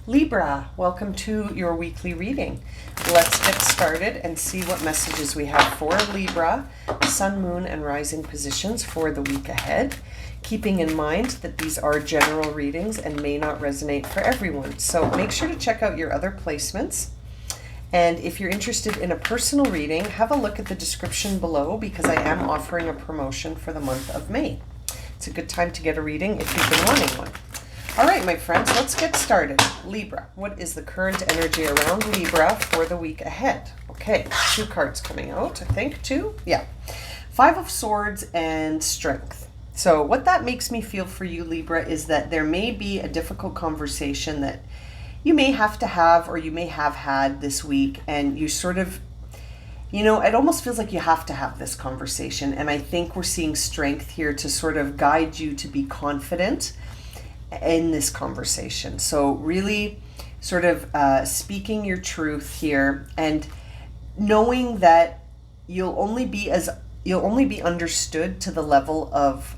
Libra, welcome to your weekly reading. Let's get started and see what messages we have for Libra, Sun, Moon, and Rising positions for the week ahead, keeping in mind that these are general readings and may not resonate for everyone. So make sure to check out your other placements. And if you're interested in a personal reading, have a look at the description below because I am offering a promotion for the month of May. It's a good time to get a reading if you've been wanting one. All right, my friends, let's get started. Libra, what is the current energy around Libra for the week ahead? Okay, 2 cards coming out, I think, 2? Yeah. 5 of Swords and Strength. So what that makes me feel for you, Libra, is that there may be a difficult conversation that you may have to have or you may have had this week, and you sort of, it almost feels like you have to have this conversation. And I think we're seeing strength here to sort of guide you to be confident in this conversation. So really sort of speaking your truth here and knowing that you'll only be understood to the level of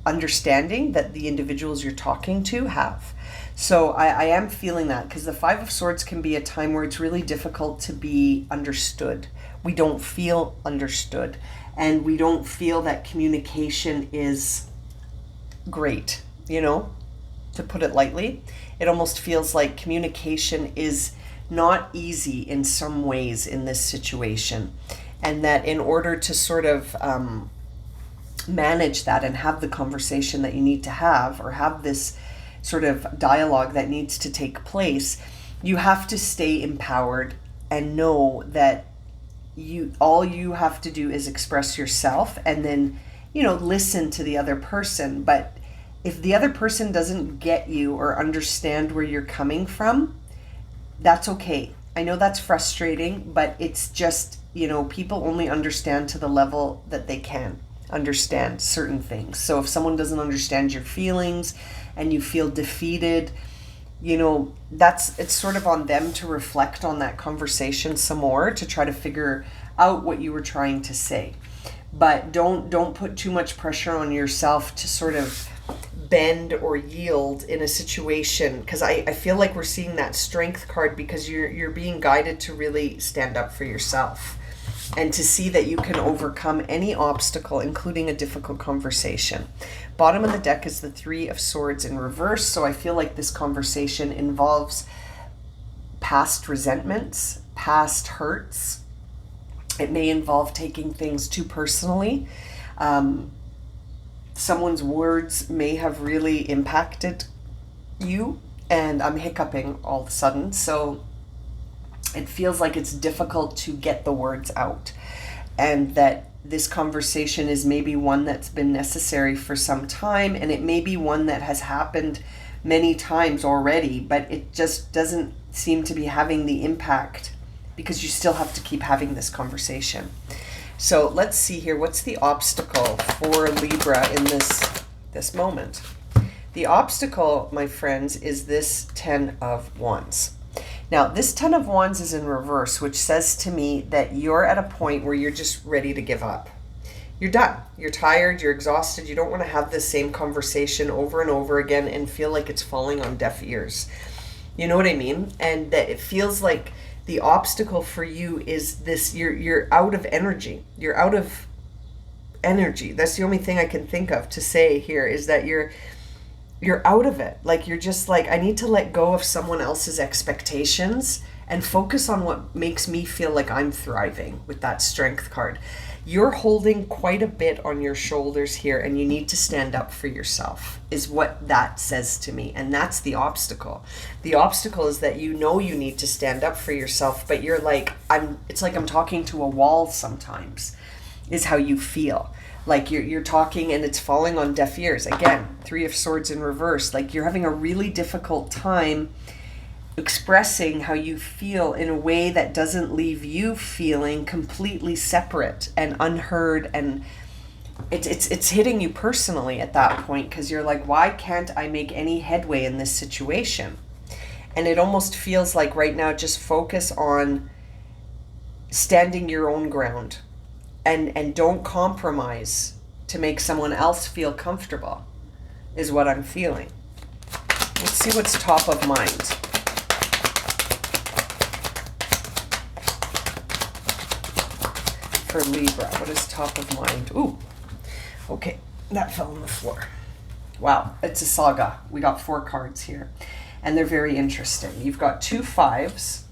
understanding that the individuals you're talking to have. So I am feeling that because the 5 of Swords can be a time where it's really difficult to be understood. We don't feel understood, and we don't feel that communication is great. To put it lightly, it almost feels like communication is not easy in some ways in this situation. And that in order to sort of manage that and have the conversation that you need to have, or have this sort of dialogue that needs to take place, you have to stay empowered and know that all you have to do is express yourself and then, listen to the other person. But if the other person doesn't get you or understand where you're coming from, that's okay. I know that's frustrating, but it's just, people only understand to the level that they can understand certain things. So if someone doesn't understand your feelings and you feel defeated, it's sort of on them to reflect on that conversation some more to try to figure out what you were trying to say. But don't put too much pressure on yourself to sort of bend or yield in a situation, because I feel like we're seeing that strength card because you're being guided to really stand up for yourself and to see that you can overcome any obstacle, including a difficult conversation. Bottom of the deck is the 3 of Swords in reverse, so I feel like this conversation involves past resentments, past hurts. It may involve taking things too personally. Someone's words may have really impacted you, and I'm hiccuping all of a sudden, so it feels like it's difficult to get the words out, and that this conversation is maybe one that's been necessary for some time, and it may be one that has happened many times already, but it just doesn't seem to be having the impact because you still have to keep having this conversation. So let's see here. What's the obstacle for Libra in this moment? The obstacle, my friends, is this 10 of Wands. Now, this 10 of Wands is in reverse, which says to me that you're at a point where you're just ready to give up. You're done. You're tired. You're exhausted. You don't want to have the same conversation over and over again and feel like it's falling on deaf ears. You know what I mean? And that it feels like the obstacle for you is this, you're out of energy. You're out of energy. That's the only thing I can think of to say here, is that you're out of it. Like, you're just like, I need to let go of someone else's expectations and focus on what makes me feel like I'm thriving with that strength card. You're holding quite a bit on your shoulders here, and you need to stand up for yourself, is what that says to me. And that's the obstacle. The obstacle is that you need to stand up for yourself, but you're like, it's like I'm talking to a wall sometimes, is how you feel. Like you're talking and it's falling on deaf ears. Again, 3 of Swords in reverse. Like, you're having a really difficult time expressing how you feel in a way that doesn't leave you feeling completely separate and unheard, and it's hitting you personally at that point, because you're like, why can't I make any headway in this situation? And it almost feels like right now, just focus on standing your own ground and don't compromise to make someone else feel comfortable, is what I'm feeling. Let's see what's top of mind. For Libra, what is top of mind? Ooh, okay, that fell on the floor. Wow, it's a saga. We got 4 cards here, and they're very interesting. You've got 2 5s,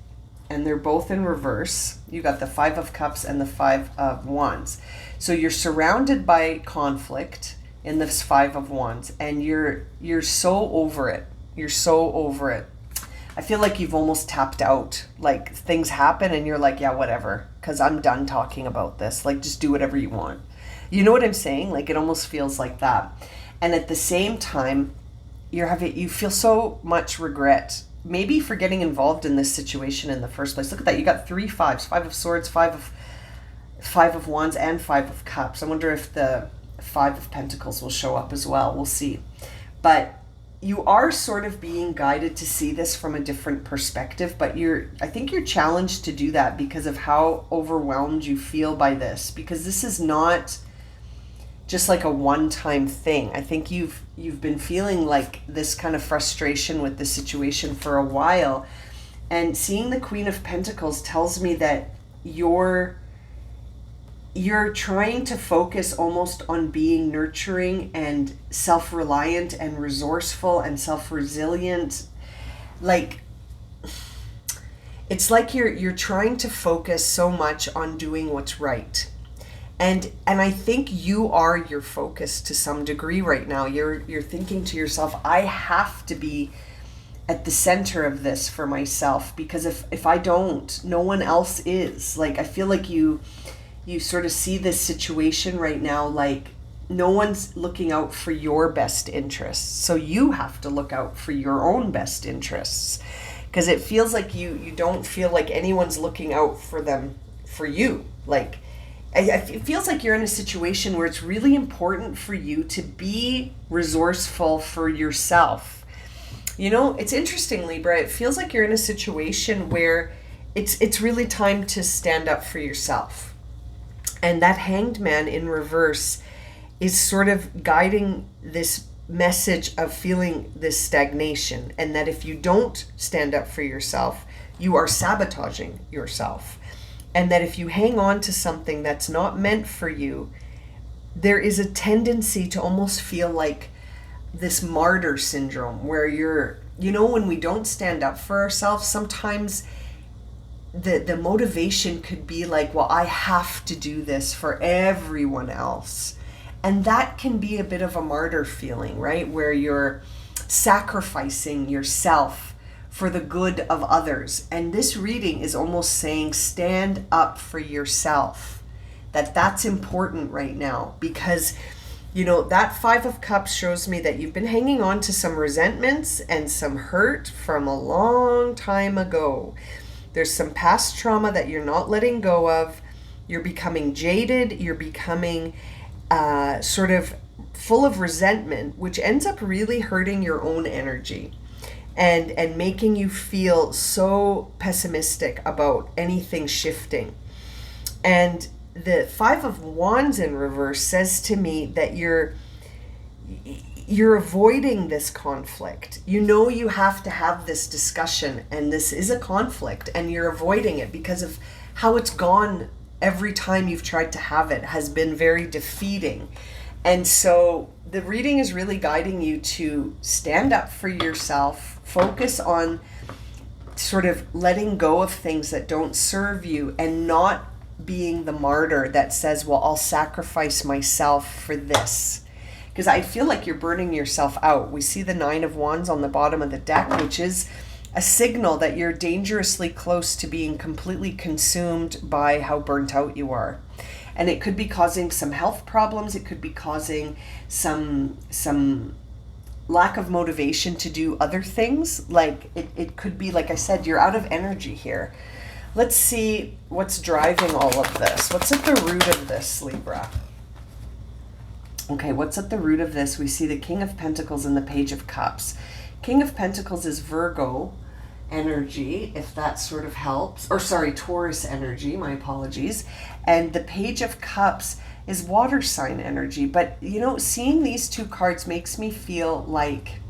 and they're both in reverse. You got the 5 of Cups and the 5 of Wands. So you're surrounded by conflict in this 5 of Wands, and you're so over it. You're so over it. I feel like you've almost tapped out. Like, things happen and you're like, yeah, whatever, because I'm done talking about this. Like, just do whatever you want. You know what I'm saying? Like, it almost feels like that. And at the same time, you feel so much regret, maybe for getting involved in this situation in the first place. Look at that. You got 3 5s, 5 of Swords, 5 of Wands, and 5 of Cups. I wonder if the 5 of Pentacles will show up as well. We'll see. But you are sort of being guided to see this from a different perspective, but I think you're challenged to do that because of how overwhelmed you feel by this, because this is not just like a one-time thing. I think you've been feeling like this kind of frustration with the situation for a while, and seeing the Queen of Pentacles tells me that you're trying to focus almost on being nurturing and self-reliant and resourceful and self-resilient. Like, it's like you're trying to focus so much on doing what's right. And I think you are your focus to some degree right now. You're thinking to yourself, I have to be at the center of this for myself, because if I don't, no one else is. Like, I feel like you sort of see this situation right now like no one's looking out for your best interests. So you have to look out for your own best interests, because it feels like you don't feel like anyone's looking out for them, for you. Like, it feels like you're in a situation where it's really important for you to be resourceful for yourself. You know, it's interesting, Libra. It feels like you're in a situation where it's really time to stand up for yourself. And that Hanged Man in reverse is sort of guiding this message of feeling this stagnation, and that if you don't stand up for yourself, you are sabotaging yourself. And that if you hang on to something that's not meant for you, there is a tendency to almost feel like this martyr syndrome, where when we don't stand up for ourselves, sometimes the motivation could be like, well, I have to do this for everyone else. And that can be a bit of a martyr feeling, right? Where you're sacrificing yourself for the good of others. And this reading is almost saying, stand up for yourself. That's important right now, because that 5 of Cups shows me that you've been hanging on to some resentments and some hurt from a long time ago. There's some past trauma that you're not letting go of. You're becoming jaded. You're becoming sort of full of resentment, which ends up really hurting your own energy and making you feel so pessimistic about anything shifting. And the 5 of Wands in reverse says to me that you're avoiding this conflict. You have to have this discussion, and this is a conflict, and you're avoiding it because of how it's gone. Every time you've tried to have it has been very defeating. And so the reading is really guiding you to stand up for yourself, focus on sort of letting go of things that don't serve you, and not being the martyr that says, well, I'll sacrifice myself for this. Because I feel like you're burning yourself out. We see the 9 of Wands on the bottom of the deck, which is a signal that you're dangerously close to being completely consumed by how burnt out you are. And it could be causing some health problems. It could be causing some lack of motivation to do other things. Like it could be, like I said, you're out of energy here. Let's see what's driving all of this. What's at the root of this, Libra? Okay, what's at the root of this? We see the King of Pentacles and the Page of Cups. King of Pentacles is Virgo energy, if that sort of helps. Or sorry, Taurus energy, my apologies. And the Page of Cups is water sign energy. But, seeing these two cards makes me feel like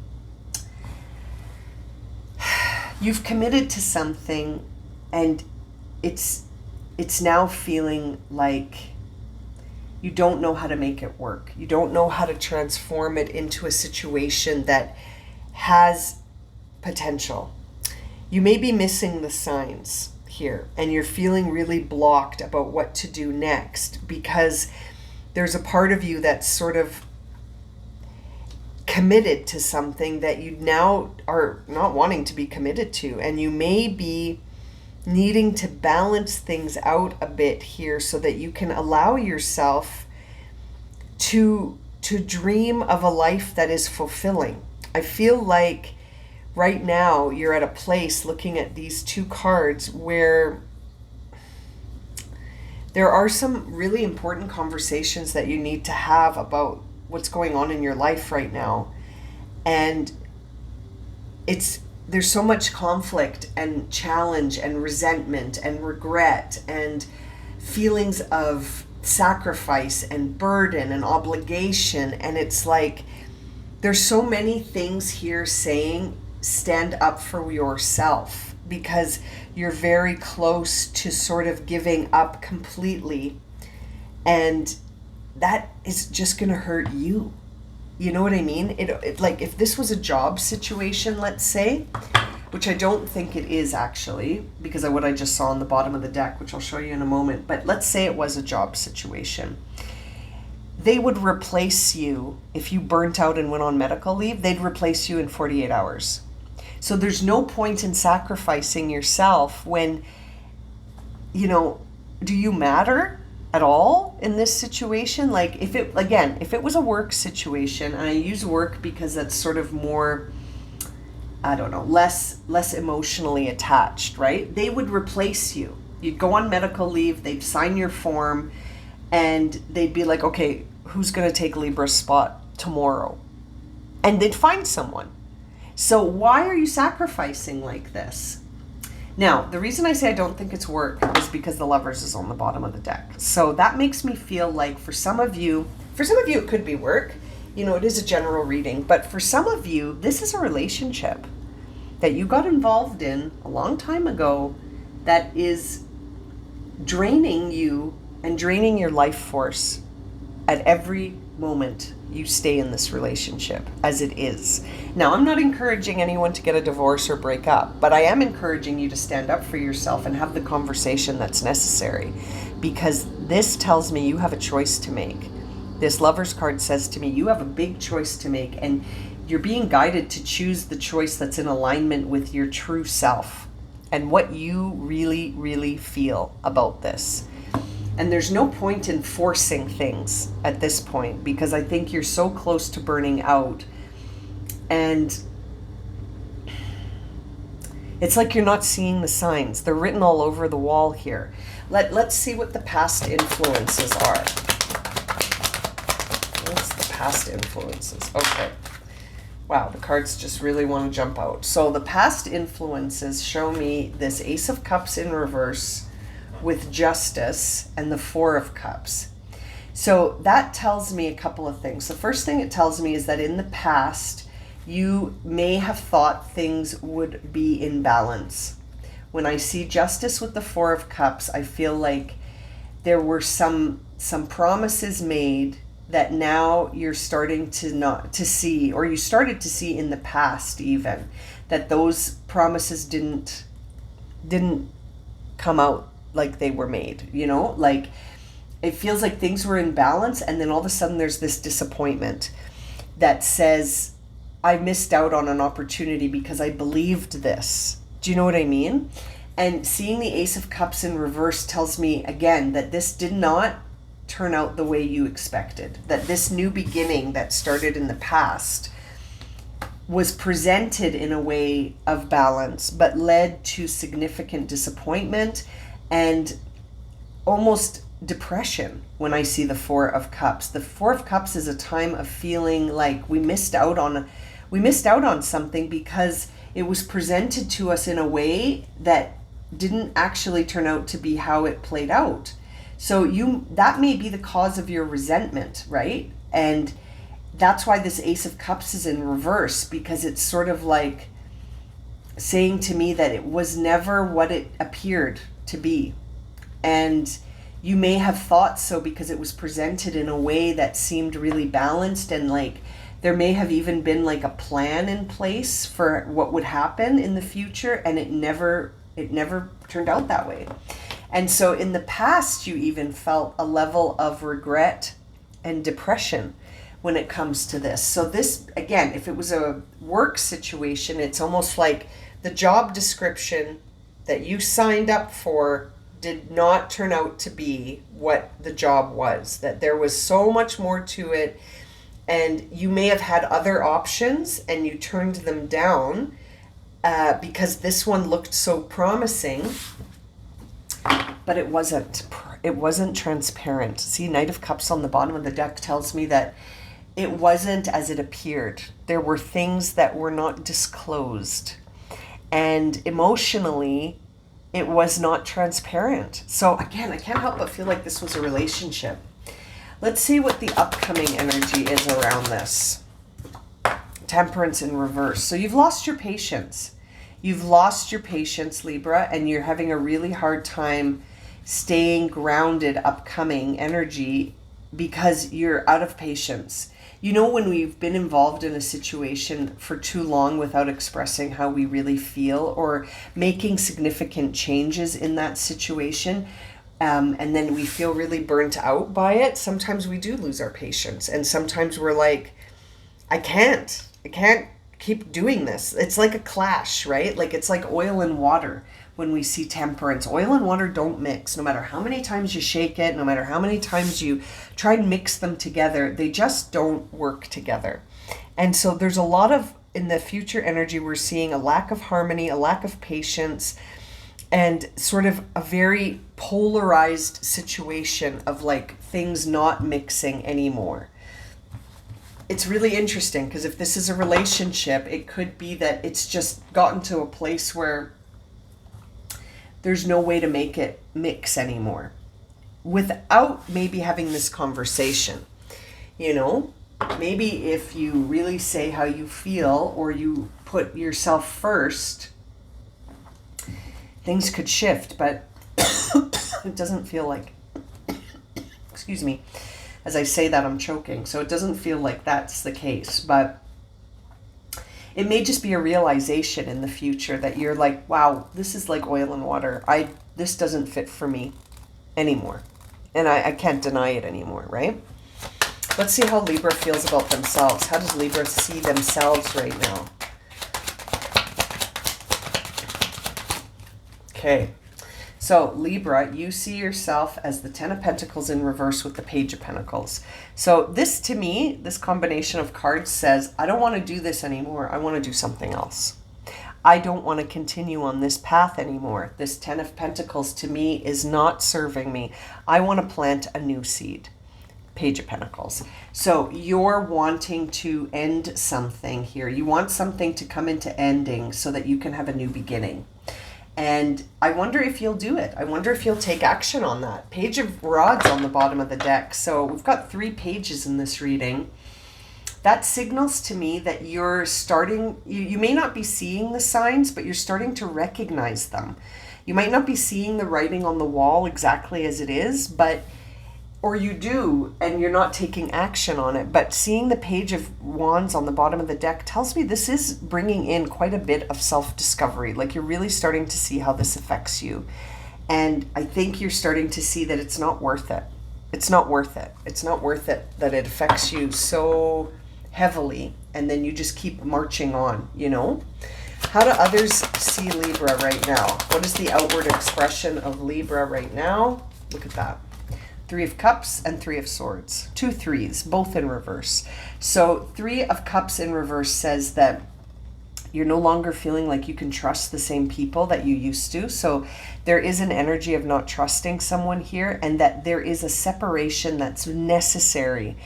You've committed to something, and it's now feeling like you don't know how to make it work. You don't know how to transform it into a situation that has potential. You may be missing the signs here, and you're feeling really blocked about what to do next because there's a part of you that's sort of committed to something that you now are not wanting to be committed to, and you may be needing to balance things out a bit here so that you can allow yourself to dream of a life that is fulfilling. I feel like right now you're at a place looking at these two cards where there are some really important conversations that you need to have about what's going on in your life right now. And there's so much conflict and challenge and resentment and regret and feelings of sacrifice and burden and obligation. And it's like there's so many things here saying stand up for yourself, because you're very close to sort of giving up completely, and that is just going to hurt you. You know what I mean? It like if this was a job situation, let's say, which I don't think it is actually, because of what I just saw on the bottom of the deck, which I'll show you in a moment, but let's say it was a job situation. They would replace you if you burnt out and went on medical leave. They'd replace you in 48 hours. So there's no point in sacrificing yourself when, do you matter at all in this situation? Like if it was a work situation, and I use work because that's sort of more, I don't know, less emotionally attached, right? They would replace you. You'd go on medical leave, they'd sign your form, and they'd be like, okay, who's going to take Libra's spot tomorrow? And they'd find someone. So why are you sacrificing like this? Now, the reason I say I don't think it's work is because the Lovers is on the bottom of the deck. So that makes me feel like for some of you it could be work. It is a general reading. But for some of you, this is a relationship that you got involved in a long time ago that is draining you and draining your life force at every moment you stay in this relationship as it is. Now, I'm not encouraging anyone to get a divorce or break up, but I am encouraging you to stand up for yourself and have the conversation that's necessary, because this tells me you have a choice to make. This Lovers card says to me, you have a big choice to make, and you're being guided to choose the choice that's in alignment with your true self and what you really, really feel about this. And there's no point in forcing things at this point, because I think you're so close to burning out. And it's like you're not seeing the signs. They're written all over the wall here. Let's see what the past influences are. What's the past influences? Okay. Wow, the cards just really want to jump out. So the past influences show me this Ace of Cups in reverse with Justice and the Four of Cups. So that tells me a couple of things. The first thing it tells me is that in the past, you may have thought things would be in balance. When I see Justice with the Four of Cups, I feel like there were some promises made that now you're starting to see, or you started to see in the past even, that those promises didn't come out like they were made, like it feels like things were in balance, and then all of a sudden there's this disappointment that says, I missed out on an opportunity because I believed this. Do you know what I mean? And seeing the Ace of Cups in reverse tells me again that this did not turn out the way you expected, that this new beginning that started in the past was presented in a way of balance, but led to significant disappointment and almost depression when I see the Four of Cups. The Four of Cups is a time of feeling like we missed out on something because it was presented to us in a way that didn't actually turn out to be how it played out. So that may be the cause of your resentment, right? And that's why this Ace of Cups is in reverse, because it's sort of like saying to me that it was never what it appeared to be. And you may have thought so because it was presented in a way that seemed really balanced, and like there may have even been like a plan in place for what would happen in the future, and it never turned out that way. And so in the past, you even felt a level of regret and depression when it comes to this. So this, again, if it was a work situation, it's almost like the job description that you signed up for did not turn out to be what the job was, that there was so much more to it, and you may have had other options and you turned them down because this one looked so promising, but it wasn't transparent. See, Knight of Cups on the bottom of the deck tells me that it wasn't as it appeared. There were things that were not disclosed, and emotionally it was not transparent. So again, I can't help but feel like this was a relationship. Let's see what the upcoming energy is around this. Temperance in reverse. So you've lost your patience. You've lost your patience, Libra, and you're having a really hard time staying grounded, upcoming energy, because you're out of patience. You know, when we've been involved in a situation for too long without expressing how we really feel or making significant changes in that situation, and then we feel really burnt out by it, sometimes we do lose our patience. And sometimes we're like, I can't keep doing this. It's like a clash, right? Like it's like oil and water. When we see temperance, oil and water don't mix. No matter how many times you shake it, no matter how many times you try and mix them together, they just don't work together. And so there's a lot of, in the future energy, we're seeing a lack of harmony, a lack of patience, and sort of a very polarized situation of like things not mixing anymore. It's really interesting because if this is a relationship, it could be that it's just gotten to a place where there's no way to make it mix anymore without maybe having this conversation. You know, maybe if you really say how you feel or you put yourself first, things could shift, but it doesn't feel like, excuse me, as I say that I'm choking. So it doesn't feel like that's the case, but it may just be a realization in the future that you're like, wow, this is like oil and water. This doesn't fit for me anymore. And I can't deny it anymore, right? Let's see how Libra feels about themselves. How does Libra see themselves right now? Okay. So Libra, you see yourself as the Ten of Pentacles in reverse with the Page of Pentacles. So this, to me, this combination of cards says, I don't want to do this anymore. I want to do something else. I don't want to continue on this path anymore. This Ten of Pentacles to me is not serving me. I want to plant a new seed. Page of Pentacles. So you're wanting to end something here. You want something to come into ending so that you can have a new beginning. And I wonder if you'll do it. I wonder if you'll take action on that. Page of Rods on the bottom of the deck. So we've got 3 pages in this reading. That signals to me that you're starting, you may not be seeing the signs, but you're starting to recognize them. You might not be seeing the writing on the wall exactly as it is, but or you do, and you're not taking action on it. But seeing the Page of Wands on the bottom of the deck tells me this is bringing in quite a bit of self-discovery. Like you're really starting to see how this affects you. And I think you're starting to see that it's not worth it. It's not worth it. It's not worth it that it affects you so heavily. And then you just keep marching on, you know? How do others see Libra right now? What is the outward expression of Libra right now? Look at that. 3 of Cups and 3 of Swords. 2 threes, both in reverse. So 3 of Cups in reverse says that you're no longer feeling like you can trust the same people that you used to. So there is an energy of not trusting someone here, and that there is a separation that's necessary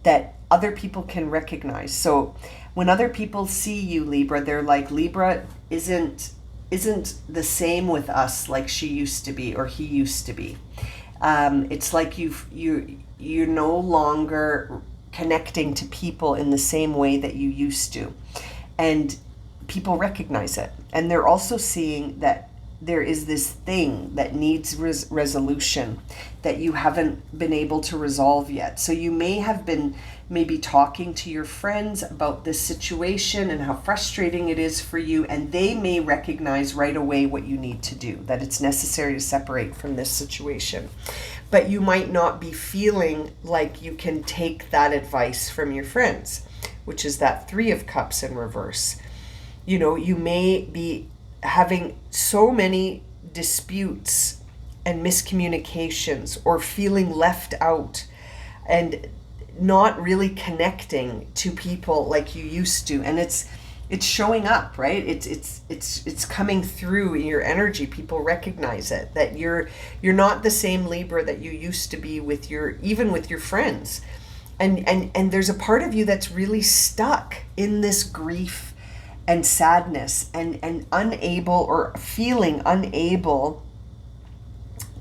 that other people can recognize. So when other people see you, Libra, they're like, Libra isn't the same with us like she used to be or he used to be. It's like you're no longer connecting to people in the same way that you used to. And people recognize it. And they're also seeing that there is this thing that needs resolution that you haven't been able to resolve yet. So you may have been maybe talking to your friends about this situation and how frustrating it is for you, and they may recognize right away what you need to do, that it's necessary to separate from this situation. But you might not be feeling like you can take that advice from your friends, which is that Three of Cups in reverse. You know, you may be having so many disputes and miscommunications, or feeling left out and not really connecting to people like you used to. And it's showing up, right? It's coming through in your energy. People recognize it, that you're not the same Libra that you used to be with even with your friends. And there's a part of you that's really stuck in this grief and sadness, and unable, or feeling unable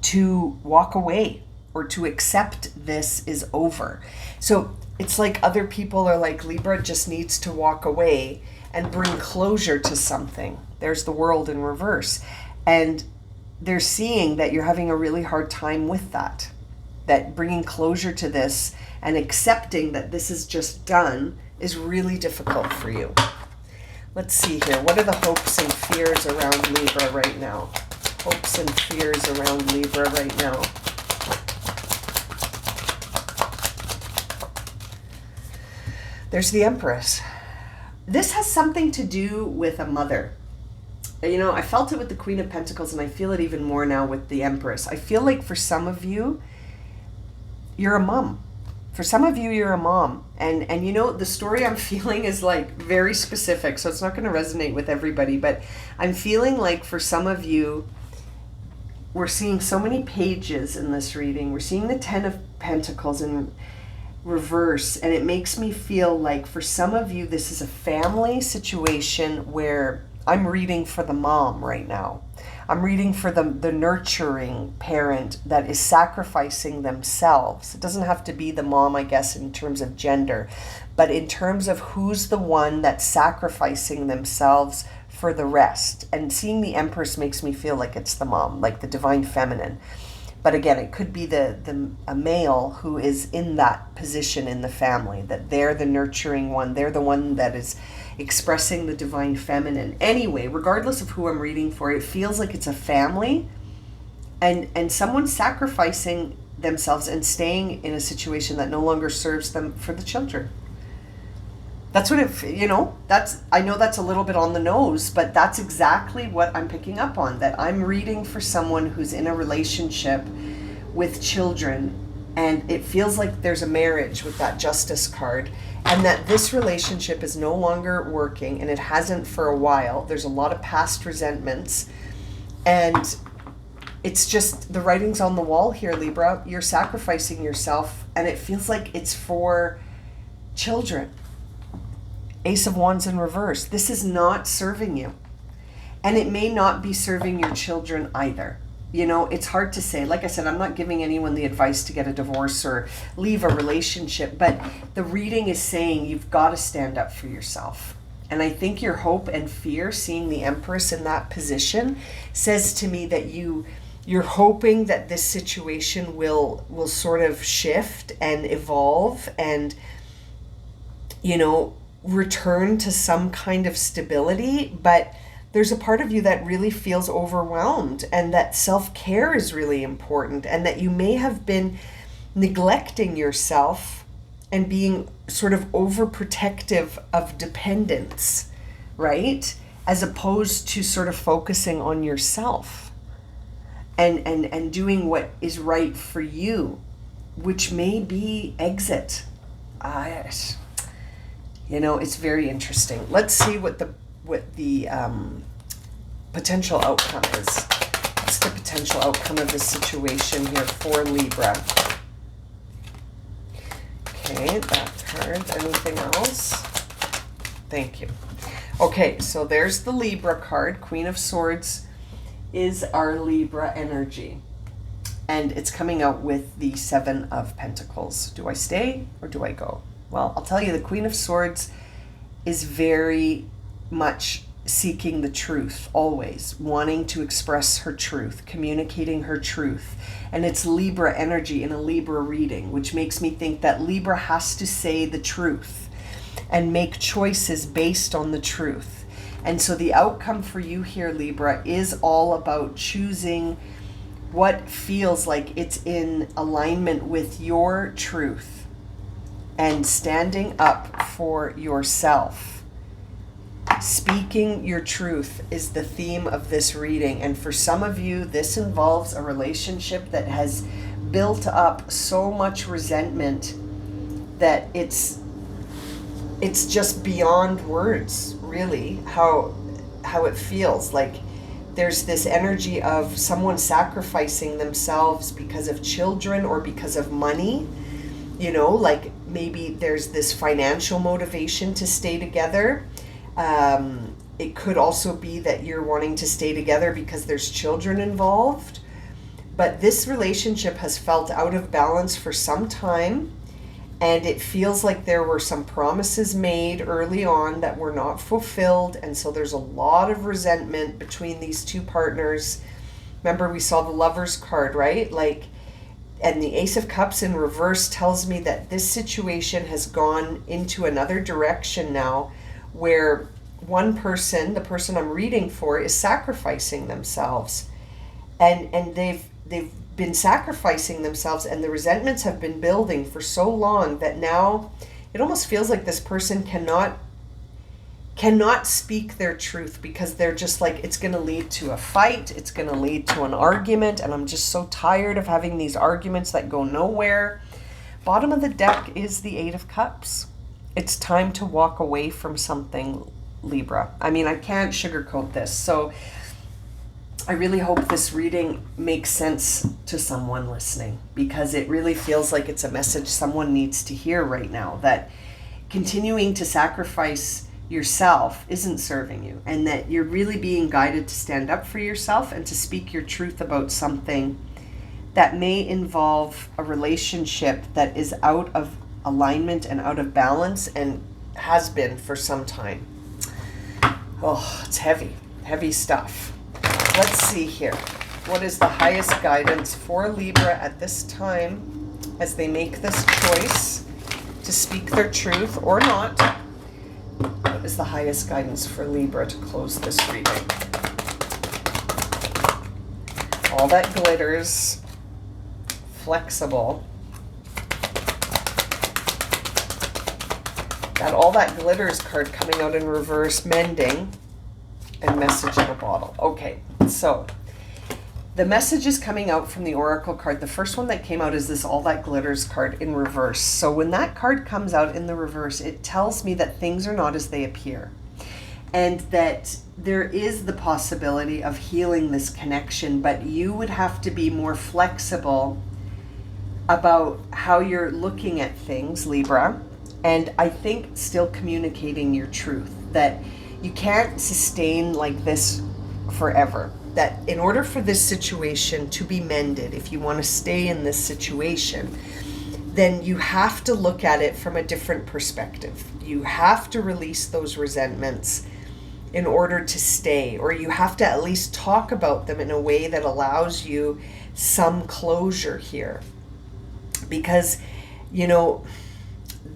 to walk away or to accept this is over. So it's like other people are like, Libra just needs to walk away and bring closure to something. There's the World in reverse. And they're seeing that you're having a really hard time with that bringing closure to this and accepting that this is just done is really difficult for you. Let's see here. What are the hopes and fears around Libra right now? Hopes and fears around Libra right now. There's the Empress. This has something to do with a mother. You know, I felt it with the Queen of Pentacles, and I feel it even more now with the Empress. I feel like for some of you, you're a mom. For some of you, you're a mom. And you know, the story I'm feeling is like very specific, so it's not going to resonate with everybody, but I'm feeling like for some of you, we're seeing so many pages in this reading. We're seeing the Ten of Pentacles in reverse, and it makes me feel like for some of you, this is a family situation where I'm reading for the mom right now. I'm reading for the nurturing parent that is sacrificing themselves. It doesn't have to be the mom, I guess, in terms of gender, but in terms of who's the one that's sacrificing themselves for the rest. And seeing the Empress makes me feel like it's the mom, like the divine feminine. But again, it could be a male who is in that position in the family, that they're the nurturing one. They're the one that is expressing the divine feminine. Anyway, regardless of who I'm reading for, it feels like it's a family and someone's sacrificing themselves and staying in a situation that no longer serves them for the children. That's what I know that's a little bit on the nose, but that's exactly what I'm picking up on, that I'm reading for someone who's in a relationship with children, and it feels like there's a marriage with that Justice card, and that this relationship is no longer working, and it hasn't for a while. There's a lot of past resentments, and it's just the writing's on the wall here, Libra. You're sacrificing yourself, and it feels like it's for children. Ace of Wands in reverse. This is not serving you. And it may not be serving your children either. You know, it's hard to say. Like I said, I'm not giving anyone the advice to get a divorce or leave a relationship, but the reading is saying you've got to stand up for yourself. And I think your hope and fear, seeing the Empress in that position, says to me that you're hoping that this situation will sort of shift and evolve and, you know, return to some kind of stability. But there's a part of you that really feels overwhelmed, and that self-care is really important, and that you may have been neglecting yourself and being sort of overprotective of dependence, right? As opposed to sort of focusing on yourself and doing what is right for you, which may be exit. You know, it's very interesting. Let's see what the potential outcome is. What's the potential outcome of this situation here for Libra? Okay, that card. Anything else? Thank you. Okay, so there's the Libra card. Queen of Swords is our Libra energy. And it's coming out with the Seven of Pentacles. Do I stay or do I go? Well, I'll tell you, the Queen of Swords is very much seeking the truth, always wanting to express her truth, communicating her truth. And it's Libra energy in a Libra reading, which makes me think that Libra has to say the truth and make choices based on the truth. And so the outcome for you here, Libra, is all about choosing what feels like it's in alignment with your truth and standing up for yourself. Speaking your truth is the theme of this reading. And for some of you, this involves a relationship that has built up so much resentment that it's just beyond words, really, how it feels. Like there's this energy of someone sacrificing themselves because of children or because of money. You know, like maybe there's this financial motivation to stay together. It could also be that you're wanting to stay together because there's children involved. But this relationship has felt out of balance for some time. And it feels like there were some promises made early on that were not fulfilled. And so there's a lot of resentment between these two partners. Remember, we saw the Lovers card, right? Like, and the Ace of Cups in reverse tells me that this situation has gone into another direction now, where one person, the person I'm reading for, is sacrificing themselves. And they've been sacrificing themselves, and the resentments have been building for so long that now it almost feels like this person cannot speak their truth, because they're just like, it's going to lead to a fight, it's going to lead to an argument, and I'm just so tired of having these arguments that go nowhere. Bottom of the deck is the Eight of Cups. It's time to walk away from something, Libra. I mean, I can't sugarcoat this. So I really hope this reading makes sense to someone listening, because it really feels like it's a message someone needs to hear right now, that continuing to sacrifice yourself isn't serving you, and that you're really being guided to stand up for yourself and to speak your truth about something that may involve a relationship that is out of alignment and out of balance, and has been for some time. Oh, it's heavy stuff. Let's see here. What is the highest guidance for Libra at this time as they make this choice to speak their truth or not? What is the highest guidance for Libra to close this reading? All that glitters, flexible. Got all that glitters card coming out in reverse, mending, and message in a bottle. Okay, so the message is coming out from the Oracle card. The first one that came out is this all that glitters card in reverse. So when that card comes out in the reverse, it tells me that things are not as they appear, and that there is the possibility of healing this connection, but you would have to be more flexible about how you're looking at things, Libra. And I think still communicating your truth, that you can't sustain like this forever. That in order for this situation to be mended, if you want to stay in this situation, then you have to look at it from a different perspective. You have to release those resentments in order to stay, or you have to at least talk about them in a way that allows you some closure here. Because, you know,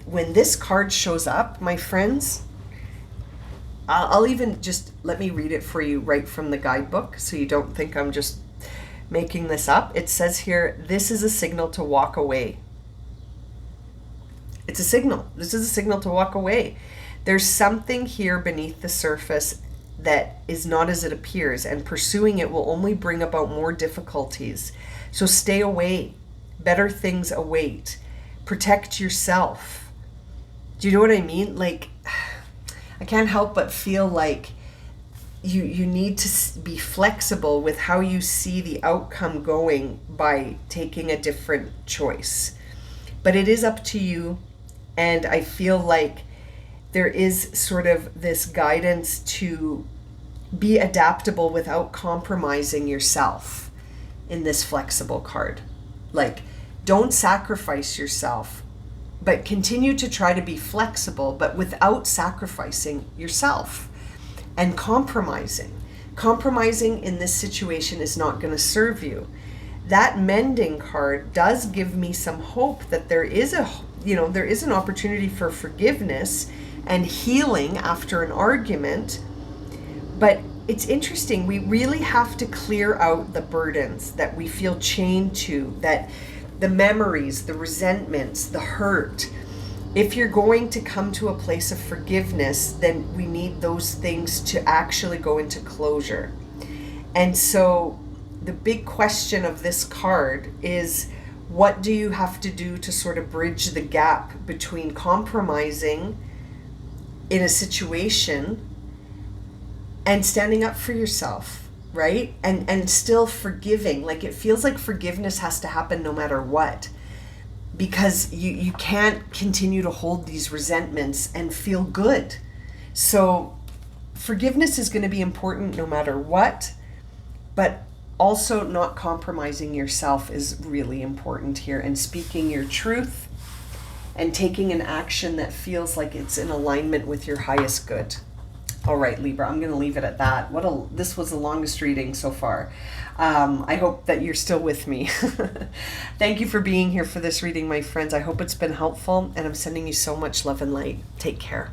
when this card shows up, my friends, I'll even just, let me read it for you right from the guidebook so you don't think I'm just making this up. It says here, this is a signal to walk away. It's a signal. This is a signal to walk away. There's something here beneath the surface that is not as it appears, and pursuing it will only bring about more difficulties. So stay away. Better things await. Protect yourself. Do you know what I mean? Like, I can't help but feel like you need to be flexible with how you see the outcome going by taking a different choice. But it is up to you, and I feel like there is sort of this guidance to be adaptable without compromising yourself in this flexible card. Like, don't sacrifice yourself, but continue to try to be flexible, but without sacrificing yourself. and compromising. Compromising in this situation is not going to serve you. That mending card does give me some hope that there is an opportunity for forgiveness and healing after an argument. But it's interesting, we really have to clear out the burdens that we feel chained to, that the memories, the resentments, the hurt. If you're going to come to a place of forgiveness, then we need those things to actually go into closure. And so the big question of this card is, what do you have to do to sort of bridge the gap between compromising in a situation and standing up for yourself, right? And still forgiving. Like, it feels like forgiveness has to happen no matter what, because you can't continue to hold these resentments and feel good. So forgiveness is going to be important no matter what, but also not compromising yourself is really important here, and speaking your truth and taking an action that feels like it's in alignment with your highest good. All right, Libra, I'm going to leave it at that. This was the longest reading so far. I hope that you're still with me. Thank you for being here for this reading, my friends. I hope it's been helpful, and I'm sending you so much love and light. Take care.